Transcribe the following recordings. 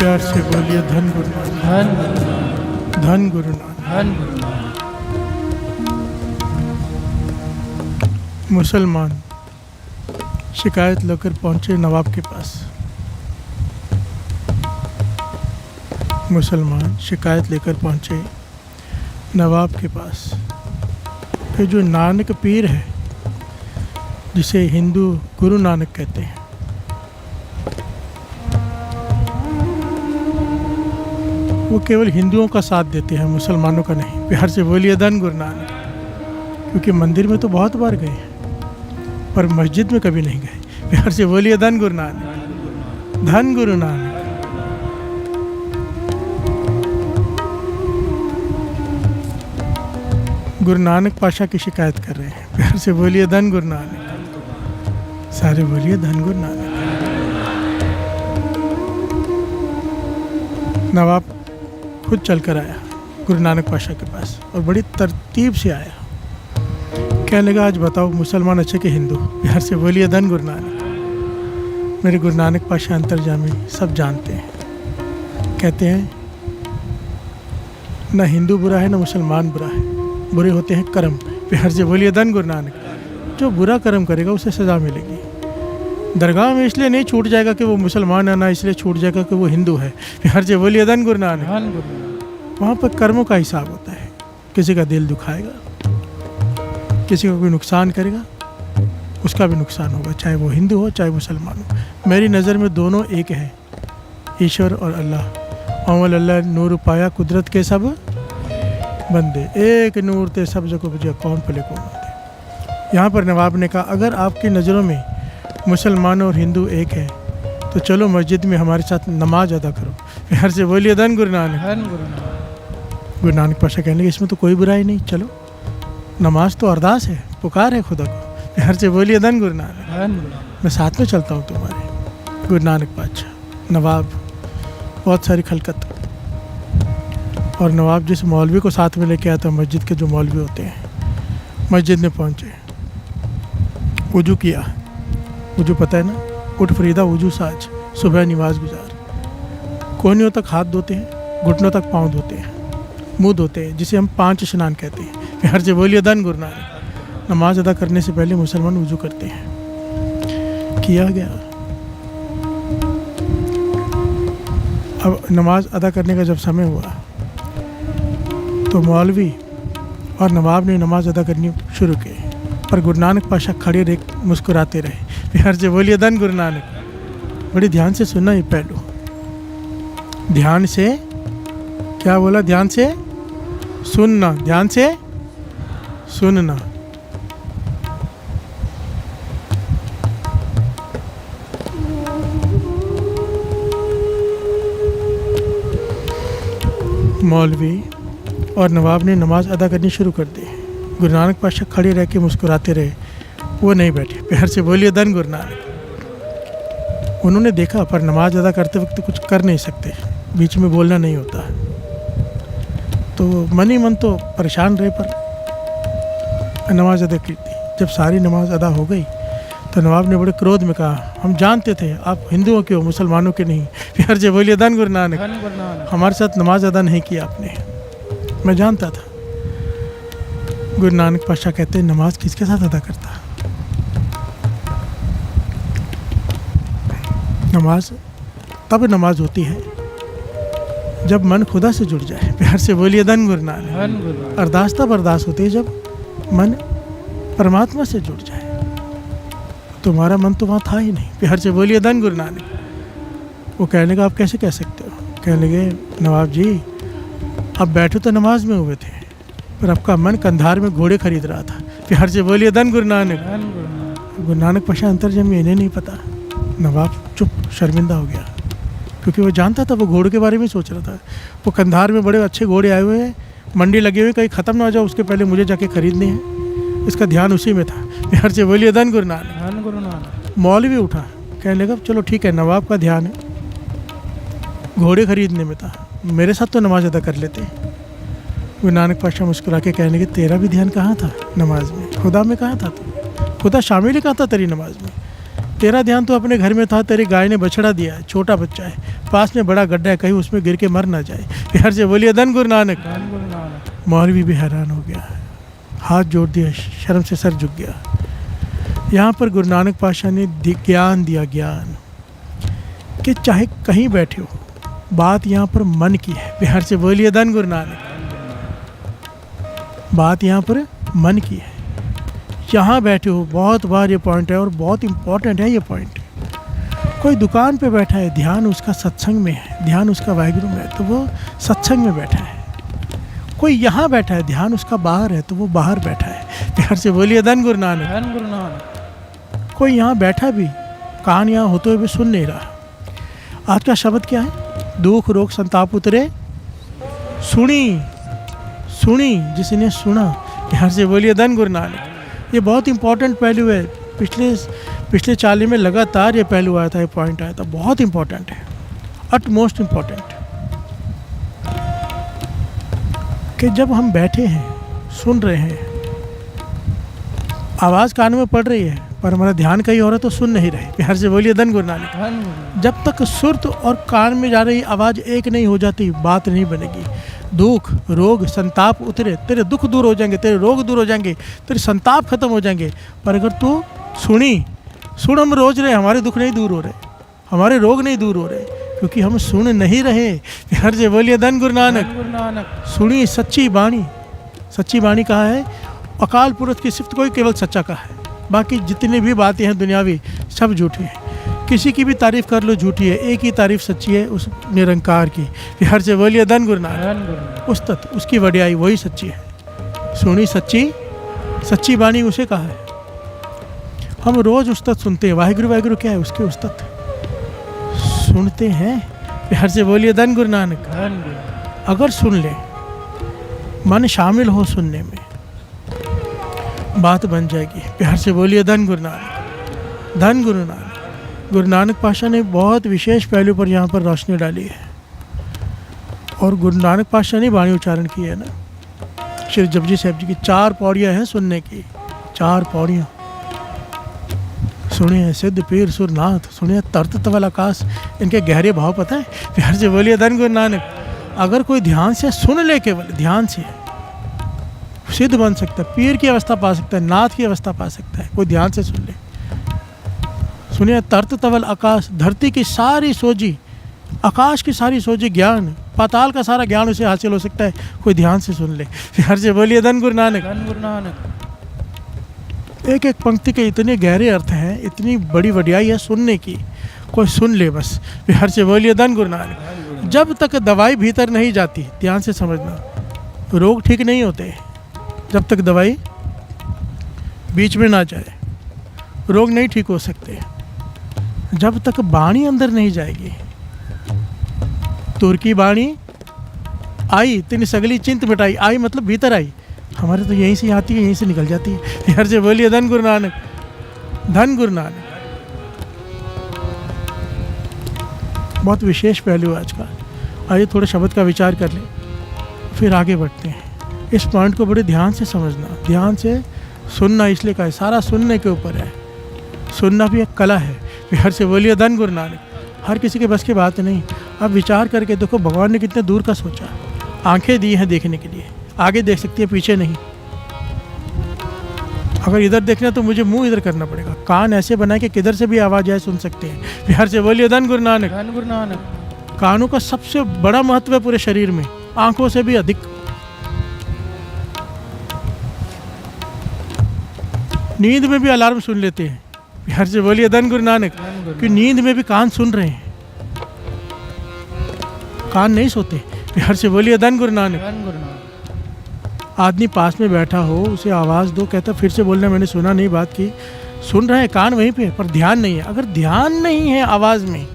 प्यार से बोलिए धन गुरु नानक, धन गुरु नानक। धन गुरु नानक। मुसलमान शिकायत लेकर पहुंचे नवाब के पास। मुसलमान शिकायत लेकर पहुंचे नवाब के पास कि जो नानक पीर है, जिसे हिंदू गुरु नानक कहते हैं, वो केवल हिंदुओं का साथ देते हैं, मुसलमानों का नहीं। प्यार से बोलिए धन गुरु नानक। क्योंकि मंदिर में तो बहुत बार गए हैं पर मस्जिद में कभी नहीं गए। प्यार से बोलिए धन गुरु नानक, धन गुरु नानक। गुरु नानक पाशा की शिकायत कर रहे हैं। प्यार से बोलिए धन गुरु नानक, सारे बोलिए धन गुरु नानक। नवाब खुद चलकर आया गुरु नानक पाशा के पास और बड़ी तरतीब से आया। कहने लगा, आज बताओ मुसलमान अच्छे के हिंदू? प्यार से बोलिए धन गुरु नानक। मेरे गुरु नानक पाशा अंतर्जामी सब जानते हैं। कहते हैं ना हिंदू बुरा है ना मुसलमान बुरा है, बुरे होते हैं कर्म। प्यार से बोलिए धन गुरु नानक। जो बुरा कर्म करेगा उसे सज़ा मिलेगी। दरगाह में इसलिए नहीं छूट जाएगा कि वो मुसलमान है, ना इसलिए छूट जाएगा कि वो हिंदू है। प्यार से बोलिए धन गुरु नानक। वहाँ पर कर्मों का हिसाब होता है। किसी का दिल दुखाएगा, किसी का कोई नुकसान करेगा, उसका भी नुकसान होगा, चाहे वो हिंदू हो चाहे मुसलमान हो। मेरी नज़र में दोनों एक है, ईश्वर और अल्लाह। अमल अल्लाह नूर पाया कुदरत के सब बंदे, एक नूर ते सब जगह बुझे कौन पले कौन होते। यहाँ पर नवाब ने कहा, अगर आपकी नज़रों में मुसलमान और हिंदू एक है तो चलो मस्जिद में हमारे साथ नमाज अदा करो। प्यार से बोलिए धन गुरु नानक। गुरु नानक पाशा कहने लगे, इसमें तो कोई बुराई नहीं, चलो नमाज तो अरदास है, पुकार है खुदा को। प्यार से बोलिए धन गुरु नानक। मैं साथ में चलता हूँ तुम्हारे। गुरु नानक पाशा, नवाब, बहुत सारी खलकत। और नवाब जिस मौलवी को साथ में लेके आया था, मस्जिद के जो मौलवी होते हैं, मस्जिद में पहुँचे, वुजू किया। वुजू पता है ना, उठ फरीदा वुजू साज, सुबह नमाज गुजार। कोहनियों तक हाथ धोते हैं, घुटनों तक पाँव धोते हैं, मुँह धोते हैं, जिसे हम 5 स्नान कहते हैं। प्यार से बोलिए धन गुरु नानक। नमाज अदा करने से पहले मुसलमान वुजू करते हैं। किया गया। अब नमाज अदा करने का जब समय हुआ तो मौलवी और नवाब ने नमाज अदा करनी शुरू की, पर गुरु नानक पाशा खड़े रह मुस्कुराते रहे। प्यार से बोलिए धन गुरु नानक। बड़ी ध्यान से सुनना ये पहलू। ध्यान से, क्या बोला? ध्यान से सुनना, ध्यान से सुनना। मौलवी और नवाब ने नमाज अदा करनी शुरू कर दी। गुरु नानक पाशा खड़े रह के मुस्कुराते रहे, वो नहीं बैठे। प्यार से बोलिए धन गुरु नानक। उन्होंने देखा, पर नमाज अदा करते वक्त कुछ कर नहीं सकते, बीच में बोलना नहीं होता। तो मन ही मन तो परेशान रहे, पर नमाज अदा की थी। जब सारी नमाज अदा हो गई तो नवाब ने बड़े क्रोध में कहा, हम जानते थे आप हिंदुओं के हो, मुसलमानों के नहीं। प्यार से बोलिए धन गुरु नानक। हमारे साथ नमाज अदा नहीं किया आपने, मैं जानता था। गुरु नानक पाशा कहते हैं, नमाज किसके साथ अदा करता? नमाज तब नमाज होती है जब मन खुदा से जुड़ जाए। प्यार से बोलिए धन गुरु नानक। अरदास तब अरदास होती है जब मन परमात्मा से जुड़ जाए। तुम्हारा मन तो वहाँ था ही नहीं। प्यार से बोलिए धन गुरु नानक। वो कहने लगा, आप कैसे कह सकते हो? कहने लगे, नवाब जी, अब बैठे तो नमाज में हुए थे, पर आपका मन कंधार में घोड़े खरीद रहा था। प्यार से बोलिए धन गुरु नानक। गुरु नानक पाशा अंतर्जामी, इन्हें नहीं पता। नवाब चुप, शर्मिंदा हो गया, क्योंकि वो जानता था, वो घोड़े के बारे में सोच रहा था। वो कंधार में बड़े अच्छे घोड़े आए हुए हैं, मंडी लगे हुए, कहीं ख़त्म ना हो जाए उसके पहले मुझे जाके खरीदने हैं। इसका ध्यान उसी में था। प्यार से बोलिए धन गुरु नानक। मौलवी उठा, कहने लगा, चलो ठीक है, नवाब का ध्यान है घोड़े खरीदने में था, मेरे साथ तो नमाज अदा कर लेते। गुरु नानक पाशा मुस्कुरा के कहने लगे, तेरा भी ध्यान कहाँ था नमाज में? खुदा में कहाँ था तू? खुदा शामिल ही कहाँ था तेरी नमाज में? तेरा ध्यान तो अपने घर में था, तेरी गाय ने बछड़ा दिया है, छोटा बच्चा है, पास में बड़ा गड्ढा है, कहीं उसमें गिर के मर ना जाए। प्यार से बोलिए धन गुरु नानक। मौलवी भी हैरान हो गया, हाथ जोड़ दिया, शर्म से सर झुक गया। यहाँ पर गुरु नानक पातशाह ने ज्ञान दिया, ज्ञान कि चाहे कहीं बैठे हो, बात यहाँ पर मन की है। प्यार से बोलिए धन गुरु नानक। बात यहाँ पर मन की है। यहाँ बैठे हो, बहुत बार ये पॉइंट है और बहुत इम्पोर्टेंट है ये पॉइंट। कोई दुकान पे बैठा है, ध्यान उसका सत्संग में है, ध्यान उसका वाहिगुरु में है, तो वो सत्संग में बैठा है। कोई यहाँ बैठा है, ध्यान उसका बाहर है, तो वो बाहर बैठा है। प्यार से बोलिए धन गुरु नानक। धन गुरु नानक। कोई यहाँ बैठा भी, कान यहाँ होते हुए भी सुन नहीं रहा। आज का शब्द क्या है? दुख रोग संताप उतरे सुनी, सुनी जिसने सुना। प्यार से बोलिए धन गुरु नानक। ये बहुत इंपॉर्टेंट पहलू है। पिछले चाली में लगातार ये पहलू आया था, ये पॉइंट आया था, बहुत इंपॉर्टेंट है, अट मोस्ट इम्पॉर्टेंट। कि जब हम बैठे हैं, सुन रहे हैं, आवाज़ कान में पड़ रही है, पर हमारा ध्यान कहीं और है तो सुन नहीं रहे। प्यार से बोलिए धन गुरु नानक। जब तक सुर्त और कान में जा रही आवाज़ एक नहीं हो जाती, बात नहीं बनेगी। दुख रोग संताप उतरे, तेरे दुख दूर हो जाएंगे, तेरे रोग दूर हो जाएंगे, तेरे संताप खत्म हो जाएंगे। पर अगर तू सुन हम रोज रहे, हमारे दुख नहीं दूर हो रहे, हमारे रोग नहीं दूर हो रहे, क्योंकि हम सुन नहीं रहे। प्यार से बोलिए धन गुरु नानक। सुनी सच्ची बाणी। सच्ची बाणी कहा है? अकाल पुरुष की सिफ्त कोई केवल सच्चा का है, बाकी जितनी भी बातें हैं दुनियावी सब झूठी हैं। किसी की भी तारीफ़ कर लो झूठी है, एक ही तारीफ़ सच्ची है, उस निरंकार की। प्यार से बोलिए धन गुरु नानक। उस्तत उसकी वड्याई वही सच्ची है। सुनी सच्ची बाणी उसे कहा है। हम रोज़ उस्तत सुनते हैं, वाहिगुरु वाहिगुरु क्या है? उसके उस्तत सुनते हैं। प्यार से बोलिए धन गुरु नानक। अगर सुन ले, मन शामिल हो सुनने में, बात बन जाएगी। प्यार से बोलिए धन गुरु नानक। धन गुरु नानक। गुरु नानक पातशाह ने बहुत विशेष पहलू पर यहाँ पर रोशनी डाली है। और गुरु नानक पातशाह ने वाणी उच्चारण की है ना, श्री जपजी साहिब जी की 4 पौड़ियाँ हैं सुनने की, 4 पौड़ियाँ। सुनिए सिद्ध पीर सुरनाथ, सुनिए तरत तवल आकाश। इनके गहरे भाव पता है? प्यार से बोलिए धन गुरु नानक। अगर कोई ध्यान से सुन ले, केवल ध्यान से, सिद्ध बन सकता है, पीर की अवस्था पा सकता है, नाथ की अवस्था पा सकता है, कोई ध्यान से सुन ले। सुनिए तरत तवल आकाश, धरती की सारी सोजी, आकाश की सारी सोजी ज्ञान, पाताल का सारा ज्ञान उसे हासिल हो सकता है, कोई ध्यान से सुन ले। प्यार से बोलिए धन गुरु नानक। धन गुरु नानक। एक एक पंक्ति के इतने गहरे अर्थ हैं, इतनी बड़ी वड्याई है सुनने की, कोई सुन ले बस। प्यार से बोलिए धन गुरु नानक। जब तक दवाई भीतर नहीं जाती, ध्यान से समझना, रोग ठीक नहीं होते। जब तक दवाई बीच में ना जाए, रोग नहीं ठीक हो सकते। जब तक बाणी अंदर नहीं जाएगी। तुर की बाणी आई, तेनी सगली चिंत मिटाई। आई मतलब भीतर आई, हमारे तो यहीं से आती है, यहीं से निकल जाती है। प्यार से बोलिए धन गुरु नानक। धन गुरु नानक। बहुत विशेष पहलू है आज का। आइए थोड़े शब्द का विचार कर लें, फिर आगे बढ़ते हैं। इस पॉइंट को बड़े ध्यान से समझना, ध्यान से सुनना। इसलिए का है, सारा सुनने के ऊपर है। सुनना भी एक कला है। प्यार से बोलिए धन गुरु नानक। हर किसी के बस की बात नहीं। अब विचार करके देखो, भगवान ने कितने दूर का सोचा। आंखें दी हैं देखने के लिए, आगे देख सकती है, पीछे नहीं। अगर इधर देखना तो मुझे मुंह इधर करना पड़ेगा। कान ऐसे बनाए कि किधर से भी आवाज़ आए सुन सकते हैं। प्यार से बोलिए धन गुरु नानक। धन गुरु नानक। कानों का सबसे बड़ा महत्व है पूरे शरीर में, आंखों से भी अधिक। नींद में भी अलार्म सुन लेते हैं। प्यार से बोलिए धन गुरु नानक। कि नींद में भी कान सुन रहे हैं, कान नहीं सोते। प्यार से बोलिए धन गुरु नानक। धन गुरु नानक। आदमी पास में बैठा हो, उसे आवाज़ दो, कहता फिर से बोलना, मैंने सुना नहीं बात की। सुन रहे हैं, कान वहीं पे, पर ध्यान नहीं है। अगर ध्यान नहीं है आवाज़ में,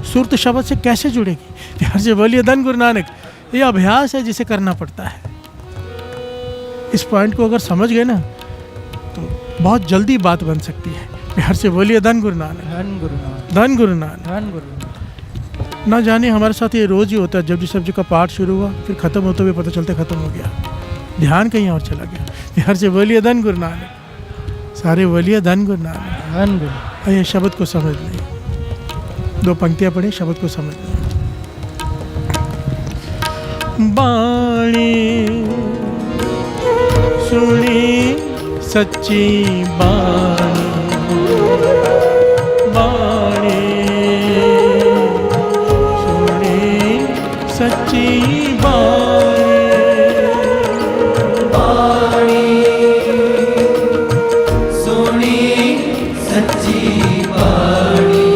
सुरत शब्द से कैसे जुड़ेगी? प्यार से बोलिए धन गुरु नानक। ये अभ्यास है जिसे करना पड़ता है। इस पॉइंट को अगर समझ गए ना, तो बहुत जल्दी बात बन सकती है। प्यार से बोलिए धन गुरु नानक। धन गुरु नानक। धन गुरु नानक। धन गुरु नानक। ना जाने हमारे साथ ये रोज़ ही होता है। जब जिस सब्जी का पाठ शुरू हुआ, फिर ख़त्म होते हुए पता चलता ख़त्म हो गया, ध्यान कहीं और चला गया। प्यार से बोलिए धन गुरु नानक। सारे बोलिए धन गुरु नानक। धन गुरु। आइए शब्द को समझ लें, 2 पंक्तियाँ पढ़ी, शब्द को समझ लें। बाणी सुनी सच्ची बाणी, बाणी सुनी सच्ची बाणी, बाणी सुनी सच्ची बाणी,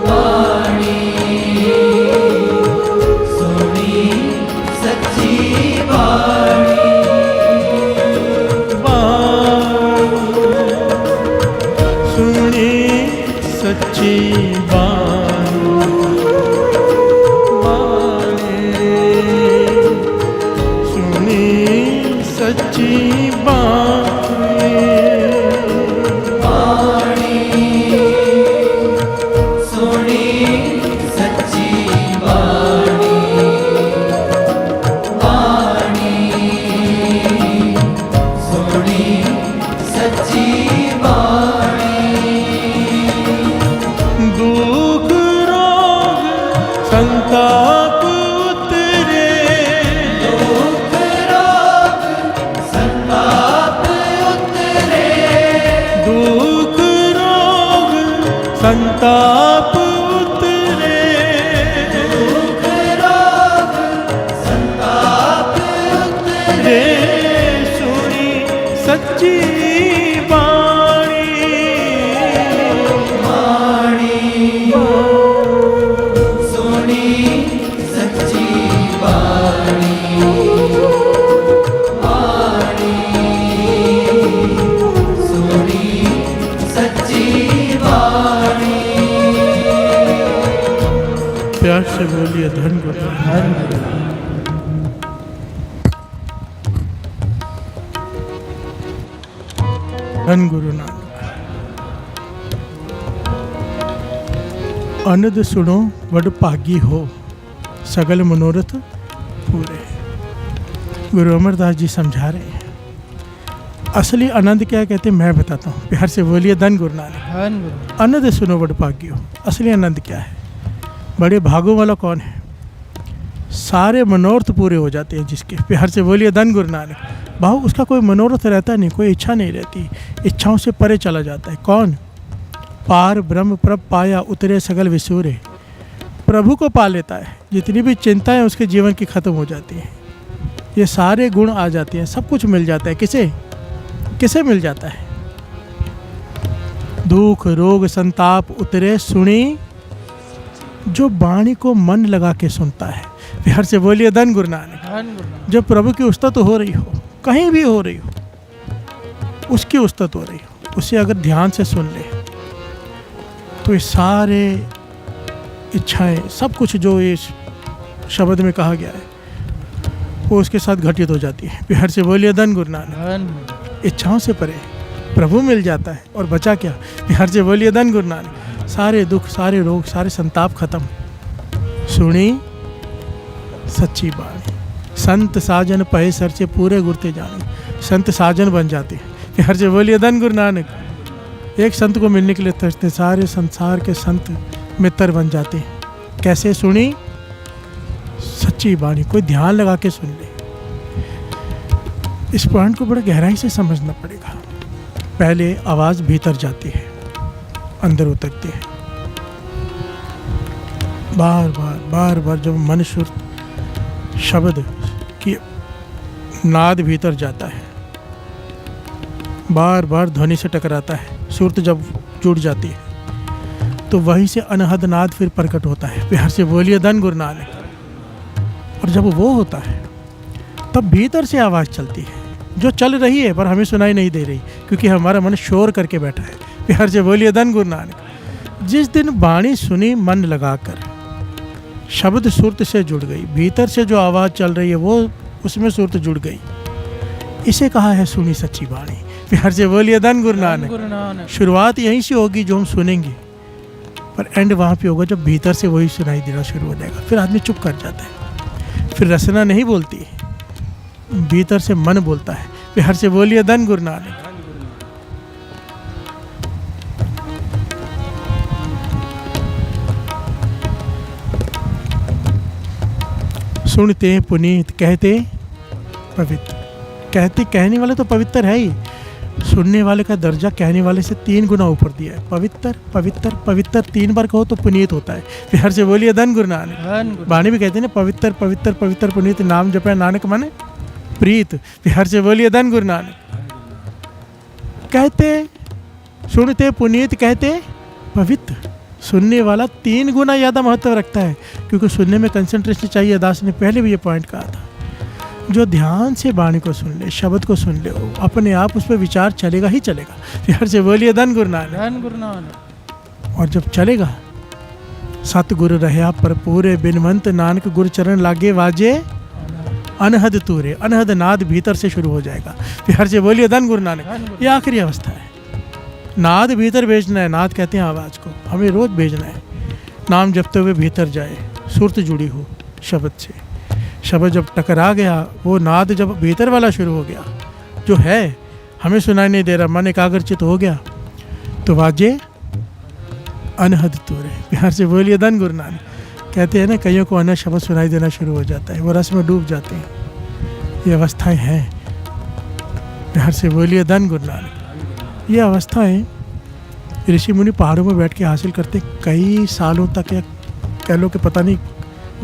बाणी सुनी सच्ची बाणी, सुनी सच्ची बाणी, सुनी सच्ची बाणी, बाणी सुनी सच्ची बाणी, बाणी सुनी सच्ची बाणी, दुख रोग संताप उतरे, दुख रोग संताप उतरे, दुख रोग संताप उतरे, दुख रोग संताप उतरे, रे सुनी सच्ची बाणी, बाणी सुनी सच्ची बाणी, बाणी सुनी सच्ची बाणी। प्यार से बोलिए धन गुरु, धन गुरु नानक। अनद सुनो वड भागी हो, सगल मनोरथ पूरे। गुरु अमरदास जी समझा रहे हैं असली आनंद क्या कहते हैं, मैं बताता हूँ। प्यार से बोलिए धन गुरु नानक। धन गुरु, आनंद सुनो बड़ भाग्य हो। असली आनंद क्या है, बड़े भागों वाला कौन है, सारे मनोरथ पूरे हो जाते हैं जिसके। प्यार से बोलिए धन गुरु नानक। भाव उसका कोई मनोरथ रहता नहीं, कोई इच्छा नहीं रहती, इच्छाओं से परे चला जाता है। कौन, पार ब्रह्म प्रभ पाया उतरे सगल विसूरे। प्रभु को पा लेता है, जितनी भी चिंताएं उसके जीवन की खत्म हो जाती हैं, ये सारे गुण आ जाते हैं, सब कुछ मिल जाता है। किसे किसे मिल जाता है, दुख रोग संताप उतरे सुनी, जो वाणी को मन लगा के सुनता है। प्यार से बोलिए धन गुरु नानक। धन गुरु, जब प्रभु की उस्तत हो रही हो, कहीं भी हो रही हो, उसकी उस्तत हो रही हो, उसे अगर ध्यान से सुन ले तो ये सारे इच्छाएं, सब कुछ जो इस शब्द में कहा गया है वो उसके साथ घटित हो जाती है। प्यार से बोलिए धन गुरु नानक। धन गुरु, इच्छाओं से परे प्रभु मिल जाता है और बचा क्या। प्यार से बोलिए धन गुरु नानक। सारे दुख सारे रोग सारे संताप खत्म। सुनी सच्ची बाणी, संत साजन पहे सर से पूरे गुरते जाने। संत साजन बन जाते हैं। प्यार से बोलिए धन गुरु नानक। एक संत को मिलने के लिए तरसते, सारे संसार के संत मित्र बन जाते हैं। कैसे, सुनी सच्ची बाणी, कोई ध्यान लगा के सुन ले। इस पॉइंट को बड़े गहराई से समझना पड़ेगा। पहले आवाज़ भीतर जाती है, अंदर उतरती है। बार बार बार बार जब मन सुर शब्द की नाद भीतर जाता है, बार बार ध्वनि से टकराता है, सुरत जब जुड़ जाती है तो वहीं से अनहद नाद फिर प्रकट होता है। प्यार से बोलिए धन गुरु नानक। और जब वो होता है तब भीतर से आवाज़ चलती है, जो चल रही है पर हमें सुनाई नहीं दे रही, क्योंकि हमारा मन शोर करके बैठा है। प्यार से बोलिए धन गुरु नानक। जिस दिन वाणी सुनी मन लगाकर, शब्द सुरत से जुड़ गई, भीतर से जो आवाज़ चल रही है वो उसमें सुरत जुड़ गई, इसे कहा है सुनी सच्ची वाणी। प्यार से बोलिए धन गुरु नानक। गुरु नानक, शुरुआत यहीं से होगी जो हम सुनेंगे, पर एंड वहाँ पे होगा जब भीतर से वही सुनाई देना शुरू हो जाएगा। फिर आदमी चुप कर जाता है, फिर रचना नहीं बोलती है, भीतर से मन बोलता है। प्यार से बोलिए धन गुरु नानक। सुनते पुनीत, कहते पवित्र। कहते कहने वाले तो पवित्र है ही, सुनने वाले का दर्जा कहने वाले से 3 गुना ऊपर दिया है। पवित्र पवित्र पवित्र 3 बार कहो तो पुनीत होता है। प्यार से बोलिए धन गुरु नानक। धन गुरु बाणी भी कहते हैं ना, पवित्र पवित्र पवित्र पुनीत, नाम जपे नानक माने प्रीत। प्यार से बोलिए धन गुरु नानक। कहते सुनते पुनीत, कहते पवित्र। सुनने वाला 3 गुना ज़्यादा महत्व रखता है, क्योंकि सुनने में कंसंट्रेशन चाहिए। दास ने पहले भी ये पॉइंट कहा था, जो ध्यान से वाणी को सुन ले, शब्द को सुन ले, वो अपने आप उस पर विचार चलेगा ही चलेगा। प्यार से बोलिए धन गुरु नानक। धन गुरु नानक। और जब चलेगा, सतगुरु रहे पर पूरे बिनवंत, नानक गुरु चरण लागे वाजे अनहद तूरे। अनहद नाद भीतर से शुरू हो जाएगा। प्यार से बोलिए धन गुरु नानक। ये आखिरी अवस्था है। नाद भीतर भेजना है। नाद कहते हैं आवाज़ को, हमें रोज भेजना है। नाम जपते हुए भीतर जाए, सुरत जुड़ी हो शब्द से। शब्द जब टकरा गया, वो नाद जब भीतर वाला शुरू हो गया, जो है हमें सुनाई नहीं दे रहा, मन एकाग्रचित हो गया, तो वाजे अनहद तूरे। प्यार से बोलिए धन गुरु नानक। कहते हैं ना, कईयों को अनहद शब्द सुनाई देना शुरू हो जाता है, वो रस में डूब जाते हैं। ये अवस्थाएं हैं। प्यार से बोलिए धन गुरु नानक। ये अवस्थाएं ऋषि मुनि पहाड़ों में बैठ के हासिल करते कई सालों तक, या कह लो कि पता नहीं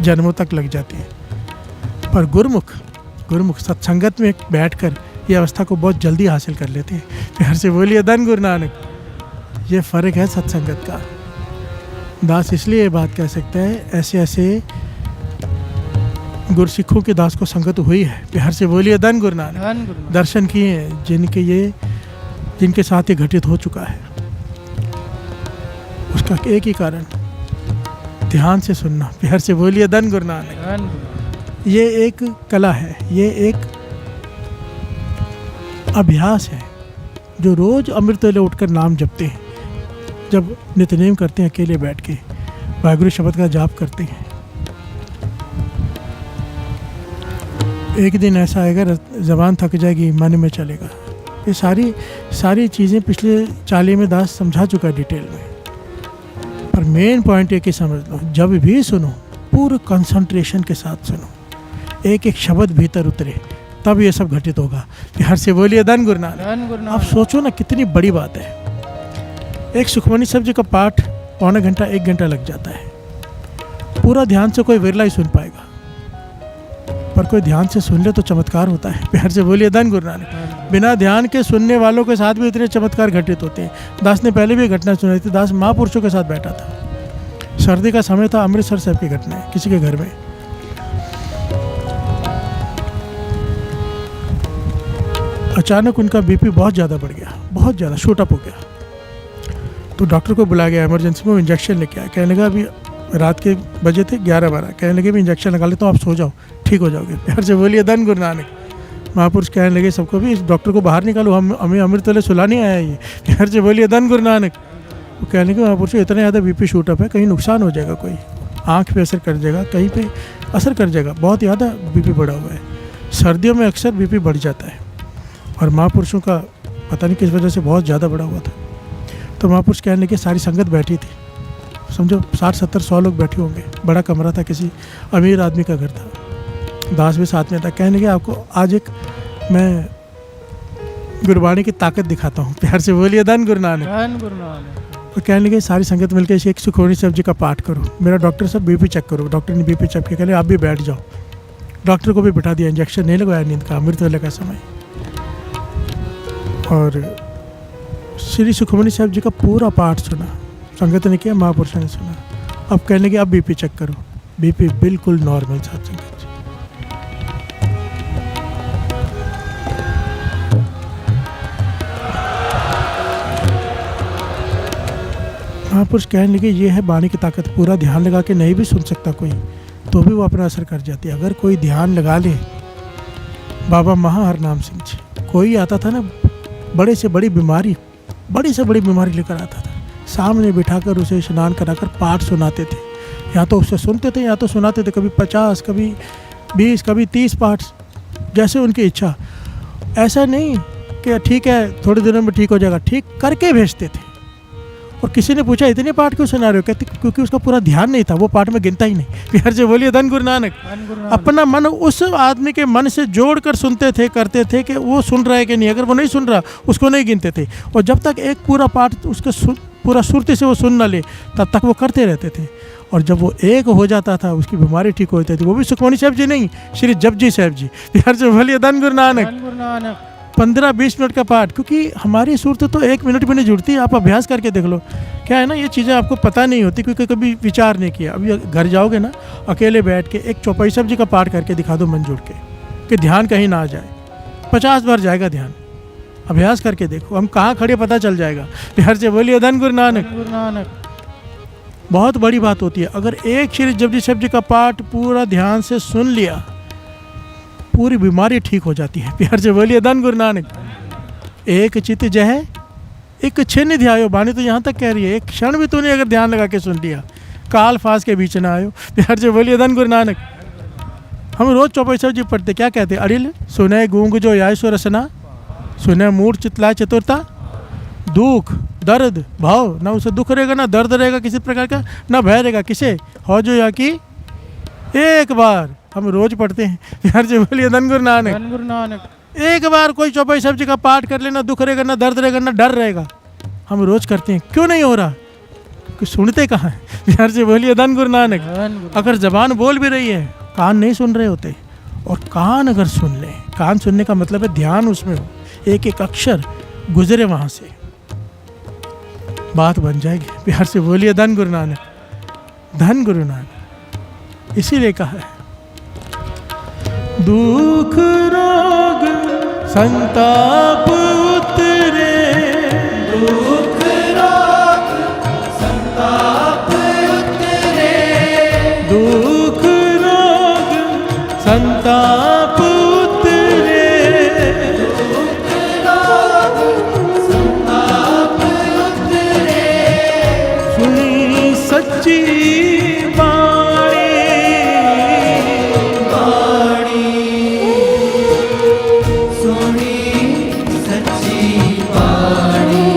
जन्मों तक लग जाती है। पर गुरुमुख सत्संगत में बैठकर ये अवस्था को बहुत जल्दी हासिल कर लेते हैं। प्यार से बोलिए धन गुरु नानक। ये फ़र्क है सत्संगत का। दास इसलिए ये बात कह सकता है, ऐसे ऐसे गुरसिखों के दास को संगत हुई है। प्यार से बोलिए धन गुरु नानक। धन गुरु नानक। दर्शन किए हैं जिनके साथ ये घटित हो चुका है। उसका एक ही कारण, ध्यान से सुनना। प्यार से बोलिए धन गुरु नानक। धन गुरु नानक। ये एक कला है, ये एक अभ्यास है। जो रोज अमृत वेले उठकर नाम जपते हैं, जब नित्यनेम करते हैं, अकेले बैठ के वाहिगुरु शब्द का जाप करते हैं, एक दिन ऐसा आएगा ज़बान थक जाएगी, मन में चलेगा। ये सारी चीज़ें पिछले चाली में दास समझा चुका है डिटेल में। पर मेन पॉइंट एक ही समझ लो, जब भी सुनो पूरे कंसंट्रेशन के साथ सुनो, एक एक शब्द भीतर उतरे, तब ये सब घटित होगा। प्यार से बोलिए धन गुरु नानक। धन गुरु आप नानक। सोचो ना, कितनी बड़ी बात है। एक सुखमनी साहब जी का पाठ पौना घंटा 1 घंटा लग जाता है। पूरा ध्यान से कोई विरला ही सुन पाएगा, पर कोई ध्यान से सुन ले तो चमत्कार होता है। प्यार से बोलिए धन गुरु नानक। बिना ध्यान के सुनने वालों के साथ भी इतने चमत्कार घटित होते हैं। दास ने पहले भी घटना सुनाई थी। दास महापुरुषों के साथ बैठा था, सर्दी का समय था, अमृतसर साहब की घटना है, किसी के घर में। अचानक उनका बीपी बहुत ज़्यादा बढ़ गया, बहुत ज़्यादा शूट अप हो गया। तो डॉक्टर को बुलाया गया, इमरजेंसी में इंजेक्शन लेके आया। कहने लगा अभी रात के बजे थे 11-12, कहने लगे भी इंजेक्शन लगा लेता हूँ, आप सो जाओ, ठीक हो जाओगे। प्यार से बोलिए धन गुरु नानक। महापुरुष कहने लगे सबको भी, इस डॉक्टर को बाहर निकालो, हमें अमृत वेले सुला नहीं आया ये। प्यार से बोलिए धन गुरु नानक। वो कहने लगे महापुरुष इतना ज़्यादा बीपी शूट अप है, कहीं नुकसान हो जाएगा, कोई आँख पे असर कर जाएगा, कहीं पे असर कर जाएगा, बहुत ज़्यादा बीपी बढ़ा हुआ है। सर्दियों में अक्सर बीपी बढ़ जाता है, और महापुरुषों का पता नहीं किस वजह से बहुत ज़्यादा बढ़ा हुआ था। तो महापुरुष कहने लगे, सारी संगत बैठी थी, समझो 60-70-100 लोग बैठे होंगे, बड़ा कमरा था, किसी अमीर आदमी का घर था, दास भी साथ में था। कहने लगे आपको आज एक मैं गुरबाणी की ताकत दिखाता हूँ। प्यार से बोलिए धन गुरु नानक। धन गुरु नानक। तो कहने लगे सारी संगत मिलकर एक सुखमनी साहब जी का पाठ करो, मेरा डॉक्टर साहब बीपी चेक करो। डॉक्टर ने बीपी चेक किया, कहले आप भी बैठ जाओ। डॉक्टर को भी बिठा दिया, इंजेक्शन नहीं लगवाया नींद का, अमृत वेले का समय। और श्री सुखमनी साहब जी का पूरा पाठ सुना, संगत ने किया, महापुरुषों ने सुना। अब कहने लगे अब बीपी चेक करो, बीपी बिल्कुल नॉर्मल साथ संगत जी। महापुरुष कहने लगे ये है वाणी की ताकत। पूरा ध्यान लगा के नहीं भी सुन सकता कोई, तो भी वो अपना असर कर जाती है। अगर कोई ध्यान लगा ले, बाबा महाहरनाम सिंह जी, कोई आता था ना बड़े से बड़ी बीमारी लेकर आता था, सामने बिठाकर उसे स्नान कराकर पाठ सुनाते थे। या तो उससे सुनते थे या तो सुनाते थे, कभी 50, कभी 20, कभी 30 पाठ, जैसे उनकी इच्छा। ऐसा नहीं कि ठीक है थोड़े दिनों में ठीक हो जाएगा, ठीक करके भेजते थे। और किसी ने पूछा इतने पाठ क्यों सुना रहे हो, कहते क्योंकि उसका पूरा ध्यान नहीं था, वो पाठ में गिनता ही नहीं। बिहार से बोलिए धन गुरु नानक। धन गुरु नानक। अपना मन उस आदमी के मन से जोड़ कर सुनते थे, करते थे कि वो सुन रहा है कि नहीं। अगर वो नहीं सुन रहा उसको नहीं गिनते थे, और जब तक एक पूरा पाठ उसके पूरा सुरती से वो सुन न ले तब तक वो करते रहते थे। और जब वो एक हो जाता था उसकी बीमारी ठीक हो जाती थी। वो भी सुखमणी साहब जी नहीं, श्री जपजी साहब जी। बिहार से बोलिए धन गुरु नानक। धन गुरु नानक। 15-20 मिनट का पाठ, क्योंकि हमारी सूरत तो 1 मिनट भी नहीं जुड़ती। आप अभ्यास करके देख लो। क्या है ना, ये चीज़ें आपको पता नहीं होती क्योंकि कभी विचार नहीं किया। अभी घर जाओगे ना, अकेले बैठ के एक चौपाई साहब जी का पाठ करके दिखा दो मन जोड़ के, कि ध्यान कहीं ना आ जाए। 50 बार जाएगा ध्यान। अभ्यास करके देखो, हम कहाँ खड़े पता चल जाएगा। बिहार से बोलिए धन गुरु नानक। धन गुरु नानक। बहुत बड़ी बात होती है। अगर एक श्री जपजी साहब जी का पाठ पूरा ध्यान से सुन लिया, पूरी बीमारी ठीक हो जाती है। प्यार से बोलिए धन गुरु नानक। एक चित जह एक छिन्न ध्यायो, बानी तो यहाँ तक कह रही है, एक क्षण भी तूने अगर ध्यान लगा के सुन लिया, काल फास के बीच ना आयो। प्यार से बोलिए धन गुरु नानक। हम रोज चौपाई साहब जी पढ़ते, क्या कहते, अड़िल सुने गूंग जो याय सो रसना, सुने मूड चितलाय चतुरता, दुख दर्द भाव, ना उसे दुख रहेगा ना दर्द रहेगा किसी प्रकार का, ना भय रहेगा किसे, हो जो या कि एक बार। हम रोज पढ़ते हैं। प्यार से बोलिए धन गुरु नानक। धन गुरु नानक। एक बार कोई चौपाई साहब जी का पाठ कर लेना, दुख रहेगा ना दर्द रहेगा ना डर रहेगा। हम रोज करते हैं, क्यों नहीं हो रहा, कि सुनते कहाँ हैं। प्यार से बोलिए धन गुरु नानक। धन गुरु। अगर जबान बोल भी रही है, कान नहीं सुन रहे होते। और कान अगर सुन ले, कान सुनने का मतलब है ध्यान उसमें हो, एक एक अक्षर गुजरे वहाँ से, बात बन जाएगी। प्यार से बोलिए धन गुरु नानक। धन गुरु नानक। इसीलिए कहा है, दुख रोग संताप उतरे, दुख रोग संताप उतरे, दुख रोग संताप उतरे, दुख रोग संताप उतरे, सुनी सच्ची बाणी, वाणी सुनी सच्ची वाणी,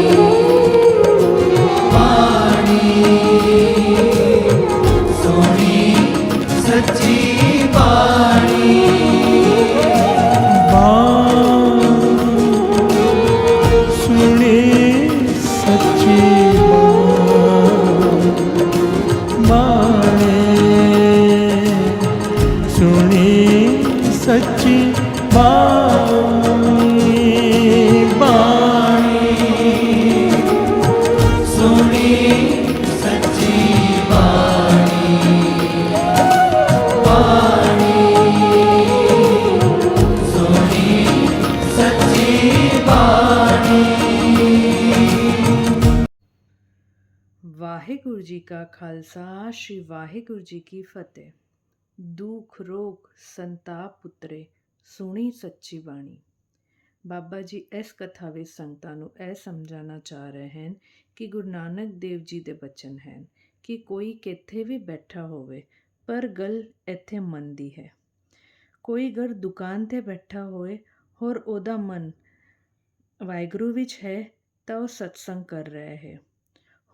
वाणी सुनी सच्ची वाणी, सुने सच्ची बाणी, सुने सच्ची बाणी, बाणी सुनी सच्ची वाणी, वाणी सुनी सच्ची वाणी। ਵਾਹਿਗੁਰੂ ਜੀ ਕਾ ਖਾਲਸਾ ਸ਼੍ਰੀ ਵਾਹਿਗੁਰੂ ਜੀ ਕੀ ਫਤਿਹ। ਦੁੱਖ ਰੋਗ ਸੰਤਾਪ ਉਤਰੇ, ਸੁਣੀ ਸੱਚੀ ਬਾਣੀ। ਬਾਬਾ ਜੀ ਇਸ ਕਥਾ ਵਿੱਚ ਸੰਗਤਾਂ ਨੂੰ ਇਹ ਸਮਝਾਉਣਾ ਚਾਹ ਰਹੇ ਹਨ ਕਿ ਗੁਰੂ ਨਾਨਕ ਦੇਵ ਜੀ ਦੇ ਬਚਨ ਹਨ ਕਿ ਕੋਈ ਕਿੱਥੇ ਵੀ ਬੈਠਾ ਹੋਵੇ, ਪਰ ਗੱਲ ਇੱਥੇ ਮਨ ਦੀ ਹੈ। ਕੋਈ ਅਗਰ ਦੁਕਾਨ 'ਤੇ ਬੈਠਾ ਹੋਏ ਔਰ ਉਹਦਾ ਮਨ ਵਾਹਿਗੁਰੂ ਵਿੱਚ ਹੈ ਤਾਂ ਉਹ ਸਤਸੰਗ ਕਰ ਰਿਹਾ ਹੈ।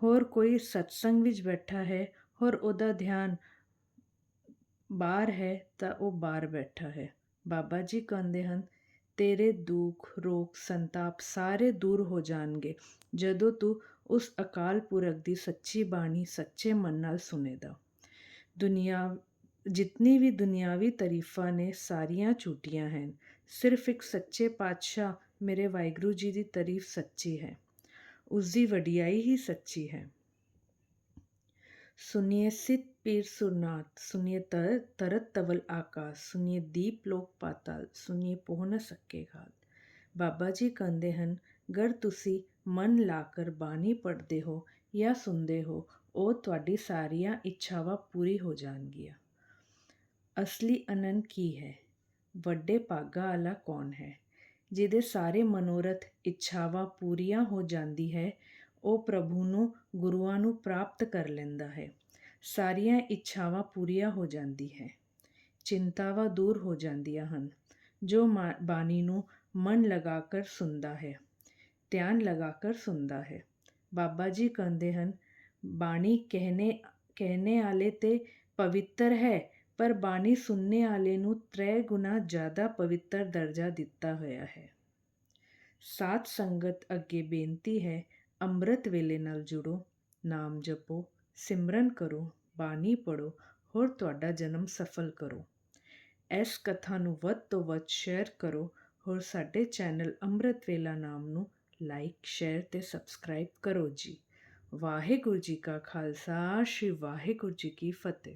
ਹੋਰ ਕੋਈ ਸਤਸੰਗ ਵਿੱਚ ਬੈਠਾ ਹੈ ਔਰ ਉਹਦਾ ਧਿਆਨ ਬਾਹਰ ਹੈ ਤਾਂ ਉਹ ਬਾਹਰ ਬੈਠਾ ਹੈ। ਬਾਬਾ ਜੀ ਕਹਿੰਦੇ ਹਨ, ਤੇਰੇ ਦੁੱਖ ਰੋਗ ਸੰਤਾਪ ਸਾਰੇ ਦੂਰ ਹੋ ਜਾਣਗੇ ਜਦੋਂ ਤੂੰ ਉਸ ਅਕਾਲ ਪੁਰਖ ਦੀ ਸੱਚੀ ਬਾਣੀ ਸੱਚੇ ਮਨ ਨਾਲ ਸੁਣੇਗਾ। ਜਿਤਨੀ ਵੀ ਦੁਨਿਆਵੀ ਤਾਰੀਫਾਂ ਨੇ ਸਾਰੀਆਂ ਝੂਠੀਆਂ ਹਨ। ਸਿਰਫ ਇੱਕ ਸੱਚੇ ਪਾਤਸ਼ਾਹ ਮੇਰੇ ਵਾਹਿਗੁਰੂ ਜੀ ਦੀ ਤਾਰੀਫ ਸੱਚੀ ਹੈ, ਉਸ ਦੀ ਵਡਿਆਈ ਹੀ ਸੱਚੀ ਹੈ। ਸੁਨੀਏ ਸਿੱਧ ਪੀਰ ਸੁਰਨਾਥ, ਸੁਨੀਏ ਤਰਤ ਤਵਲ ਆਕਾਸ਼, ਸੁਨੀਏ ਦੀਪ ਲੋਕ ਪਾਤਾਲ, ਸੁਨੀਏ ਪਹੁ ਨ ਸਕੇ ਘਾਲ। ਬਾਬਾ ਜੀ ਕਹਿੰਦੇ ਹਨ, ਅਗਰ ਤੁਸੀਂ ਮਨ ਲਾ ਕਰ ਬਾਣੀ ਪੜ੍ਹਦੇ ਹੋ ਜਾਂ ਸੁਣਦੇ ਹੋ, ਉਹ ਤੁਹਾਡੀ ਸਾਰੀਆਂ ਇੱਛਾਵਾਂ ਪੂਰੀ ਹੋ ਜਾਣਗੀਆਂ। ਅਸਲੀ ਆਨੰਦ ਕੀ ਹੈ? ਵੱਡੇ ਭਾਗਾਂ ਵਾਲਾ ਕੌਣ ਹੈ? ਜਿਹਦੇ ਸਾਰੇ ਮਨੋਰਥ ਇੱਛਾਵਾਂ ਪੂਰੀਆਂ ਹੋ ਜਾਂਦੀ ਹੈ, ਉਹ ਪ੍ਰਭੂ ਨੂੰ ਗੁਰੂਆਂ ਨੂੰ ਪ੍ਰਾਪਤ ਕਰ ਲੈਂਦਾ ਹੈ। ਸਾਰੀਆਂ ਇੱਛਾਵਾਂ ਪੂਰੀਆਂ ਹੋ ਜਾਂਦੀ ਹੈ, ਚਿੰਤਾਵਾਂ ਦੂਰ ਹੋ ਜਾਂਦੀਆਂ ਹਨ। ਜੋ ਬਾਣੀ ਨੂੰ ਮਨ ਲਗਾ ਕਰ ਸੁਣਦਾ ਹੈ, ਧਿਆਨ ਲਗਾ ਕਰ ਸੁਣਦਾ ਹੈ। ਬਾਬਾ ਜੀ ਕਹਿੰਦੇ ਹਨ, ਬਾਣੀ ਕਹਿਣੇ ਵਾਲੇ ਤੇ ਪਵਿੱਤਰ ਹੈ, ਪਰ ਬਾਣੀ ਸੁਣਨੇ ਵਾਲੇ ਨੂੰ 3 ਗੁਣਾ ਜ਼ਿਆਦਾ ਪਵਿੱਤਰ ਦਰਜਾ ਦਿੱਤਾ ਹੋਇਆ ਹੈ। ਸਾਧ ਸੰਗਤ ਅੱਗੇ ਬੇਨਤੀ ਹੈ, ਅੰਮ੍ਰਿਤ ਵੇਲੇ ਨਾਲ ਜੁੜੋ, ਨਾਮ ਜਪੋ, ਸਿਮਰਨ ਕਰੋ, ਬਾਣੀ ਪੜ੍ਹੋ, ਹੋਰ ਤੁਹਾਡਾ ਜਨਮ ਸਫਲ ਕਰੋ। ਇਸ ਕਥਾ ਨੂੰ ਵੱਧ ਤੋਂ ਵੱਧ ਸ਼ੇਅਰ ਕਰੋ, ਹੋਰ ਸਾਡੇ ਚੈਨਲ ਅੰਮ੍ਰਿਤ ਵੇਲਾ ਨਾਮ ਨੂੰ ਲਾਈਕ, ਸ਼ੇਅਰ ਤੇ ਸਬਸਕ੍ਰਾਈਬ ਕਰੋ ਜੀ। ਵਾਹਿਗੁਰੂ ਜੀ ਕਾ ਖਾਲਸਾ, ਸ਼੍ਰੀ ਵਾਹਿਗੁਰੂ ਜੀ ਕੀ ਫਤਿਹ।